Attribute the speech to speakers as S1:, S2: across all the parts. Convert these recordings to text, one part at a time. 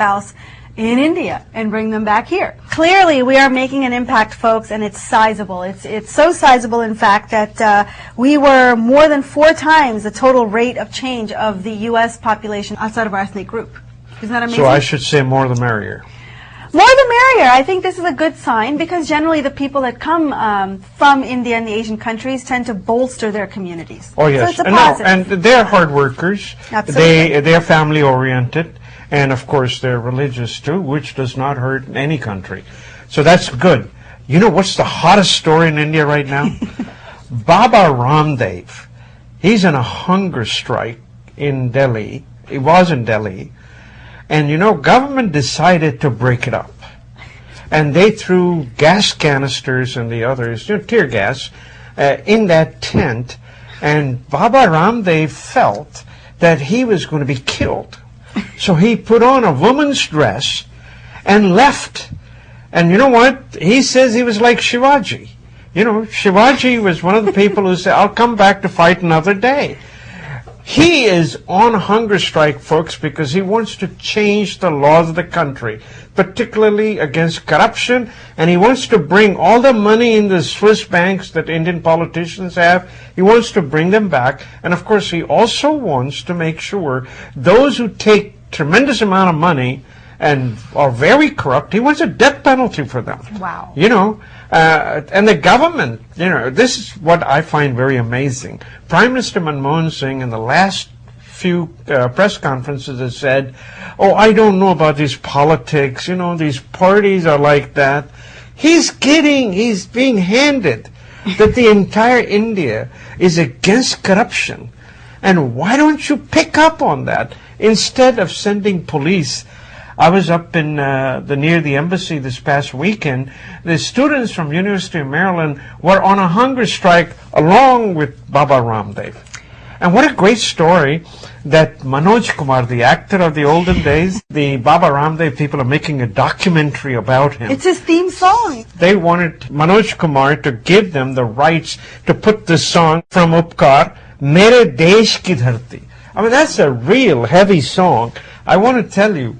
S1: spouse in India and bring them back here. Clearly, we are making an impact, folks, and it's sizable. It's so sizable, in fact, that we were more than 4 times the total rate of change of the U.S. population outside of our ethnic group. Isn't that amazing?
S2: So I should say more the merrier.
S1: More the merrier. I think this is a good sign because generally the people that come from India and the Asian countries tend to bolster their communities.
S2: Oh, yes.
S1: So it's a positive.
S2: And they're hard workers.
S1: Absolutely.
S2: They're family oriented. And of course they're religious too, which does not hurt in any country. So that's good. You know what's the hottest story in India right now? Baba Ramdev. He's in a hunger strike in Delhi. He was in Delhi. And you know, government decided to break it up. And they threw gas canisters and the others, tear gas, in that tent. And Baba Ramdev felt that he was going to be killed. So he put on a woman's dress and left. And you know what? He says he was like Shivaji. You know, Shivaji was one of the people who said, I'll come back to fight another day. He is on hunger strike, folks, because he wants to change the laws of the country, particularly against corruption, and he wants to bring all the money in the Swiss banks that Indian politicians have, he wants to bring them back, and of course he also wants to make sure those who take tremendous amount of money and are very corrupt, he wants a death penalty for them.
S1: Wow.
S2: You know, and the government, you know, this is what I find very amazing. Prime Minister Manmohan Singh in the last few press conferences has said, oh, I don't know about these politics, you know, these parties are like that. He's being handed that the entire India is against corruption. And why don't you pick up on that instead of sending police? I was up in near the embassy this past weekend. The students from University of Maryland were on a hunger strike along with Baba Ramdev. And what a great story that Manoj Kumar, the actor of the olden days, the Baba Ramdev people are making a documentary about him.
S1: It's his theme song.
S2: They wanted Manoj Kumar to give them the rights to put this song from Upkar, Mere Desh Ki Dharti. I mean, that's a real heavy song. I want to tell you,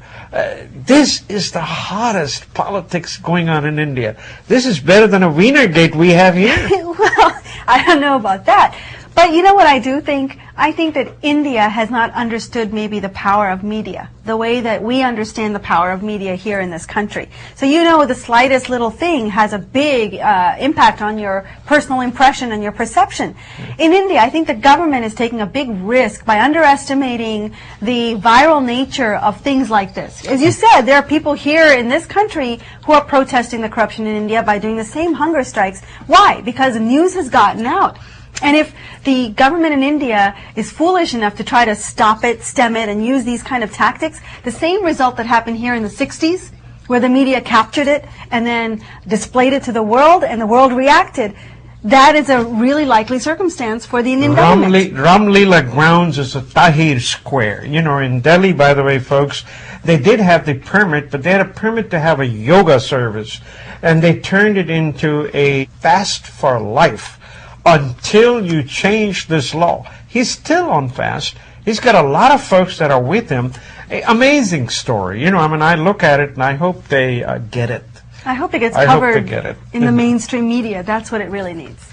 S2: this is the hottest politics going on in India. This is better than a Weinergate we have here.
S1: Well, I don't know about that. But you know what I do think? I think that India has not understood maybe the power of media, the way that we understand the power of media here in this country. So you know the slightest little thing has a big impact on your personal impression and your perception. In India, I think the government is taking a big risk by underestimating the viral nature of things like this. As you said, there are people here in this country who are protesting the corruption in India by doing the same hunger strikes. Why? Because the news has gotten out. And if the government in India is foolish enough to try to stop it, stem it, and use these kind of tactics, the same result that happened here in the 60s, where the media captured it and then displayed it to the world, and the world reacted, that is a really likely circumstance for the Indian government.
S2: Ramlila grounds is a Tahir Square. You know, in Delhi, by the way, folks, they did have the permit, but they had a permit to have a yoga service, and they turned it into a fast for life. Until you change this law. He's still on fast. He's got a lot of folks that are with him. Amazing story. You know, I mean, I look at it and I hope they get it.
S1: I hope it gets covered
S2: get it.
S1: in the mainstream media. That's what it really needs.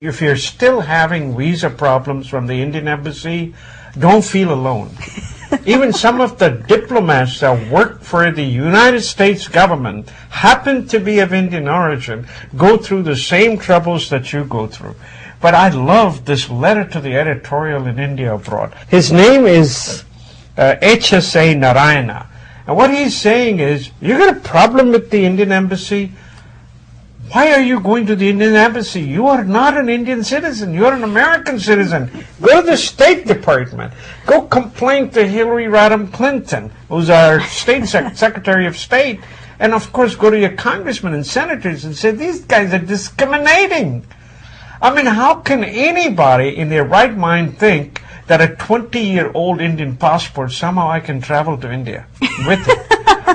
S2: If you're still having visa problems from the Indian embassy, don't feel alone. Even some of the diplomats that work for the United States government happen to be of Indian origin, go through the same troubles that you go through. But I love this letter to the editorial in India abroad. His name is HSA Narayana. And what he's saying is, you got a problem with the Indian embassy? Why are you going to the Indian embassy? You are not an Indian citizen. You are an American citizen. Go to the State Department. Go complain to Hillary Rodham Clinton, who's our State Secretary of State. And, of course, go to your congressmen and senators and say, these guys are discriminating. I mean, how can anybody in their right mind think that a 20-year-old Indian passport, somehow I can travel to India with it?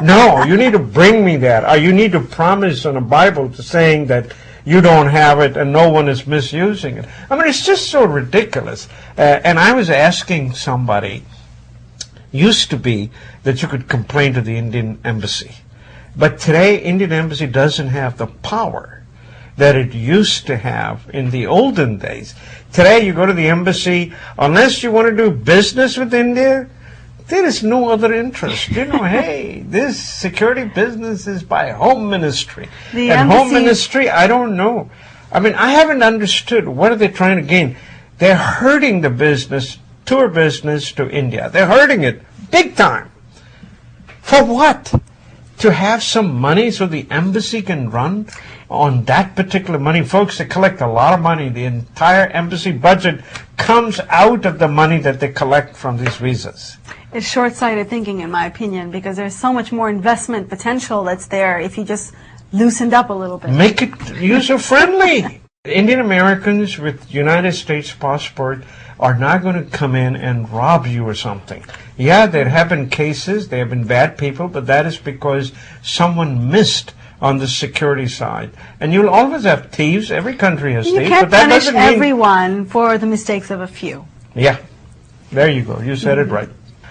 S2: No, you need to bring me that. Or you need to promise on a Bible to saying that you don't have it and no one is misusing it. I mean, it's just so ridiculous. And I was asking somebody, used to be that you could complain to the Indian embassy. But today, Indian embassy doesn't have the power that it used to have in the olden days. Today, you go to the embassy, unless you want to do business with India, there is no other interest. You know, hey, this security business is by Home Ministry. And Home Ministry, I don't know. I mean, I haven't understood. What are they trying to gain? They're hurting the business, tour business to India. They're hurting it big time. For what? To have some money so the embassy can run on that particular money. Folks, they collect a lot of money. The entire embassy budget comes out of the money that they collect from these visas.
S1: It's short-sighted thinking, in my opinion, because there's so much more investment potential that's there if you just loosened up a little bit.
S2: Make it user-friendly. Indian Americans with United States passport are not going to come in and rob you or something. Yeah, there have been cases, there have been bad people, but that is because someone missed on the security side. And you'll always have thieves. Every country has thieves.
S1: You can't
S2: but that
S1: punish
S2: doesn't mean
S1: everyone for the mistakes of a few.
S2: Yeah, there you go. You said it right.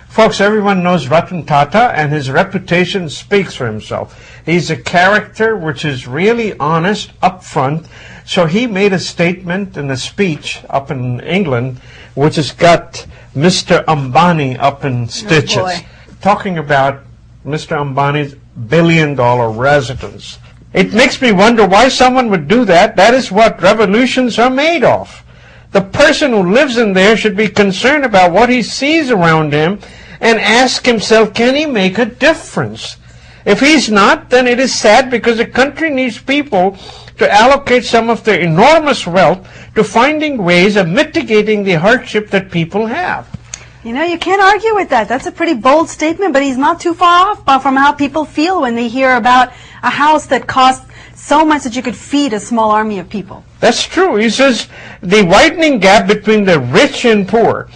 S2: Folks, everyone knows Ratan Tata, and his reputation speaks for himself. He's a character which is really honest, upfront. So he made a statement in a speech up in England, which has got Mr. Ambani up in stitches, talking about Mr. Ambani's billion-dollar residence. It makes me wonder why someone would do that. That is what revolutions are made of. The person who lives in there should be concerned about what he sees around him and ask himself, can he make a difference? If he's not, then it is sad, because the country needs people to allocate some of their enormous wealth to finding ways of mitigating the hardship that people have.
S1: You know, you can't argue with that. That's a pretty bold statement, but he's not too far off from how people feel when they hear about a house that costs so much that you could feed a small army of people.
S2: That's true. He says the widening gap between the rich and poor.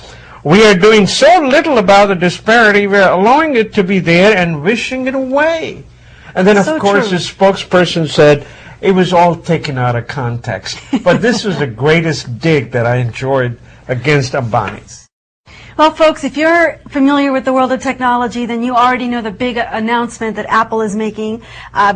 S2: We are doing so little about the disparity, we are allowing it to be there and wishing it away. And then, of course, his spokesperson said it was all taken out of context. But this was the greatest dig that I enjoyed against Ambani's.
S1: Well, folks, if you're familiar with the world of technology, then you already know the big announcement that Apple is making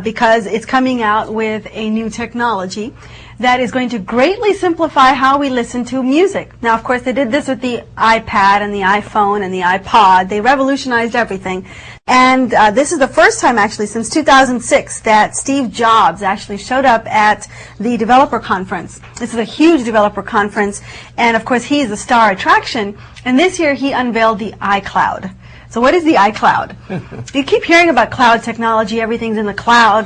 S1: because it's coming out with a new technology that is going to greatly simplify how we listen to music. Now, of course, they did this with the iPad and the iPhone and the iPod. They revolutionized everything. And this is the first time, actually, since 2006 that Steve Jobs actually showed up at the developer conference. This is a huge developer conference, and of course, he is a star attraction. And this year, he unveiled the iCloud. So what is the iCloud? You keep hearing about cloud technology, everything's in the cloud.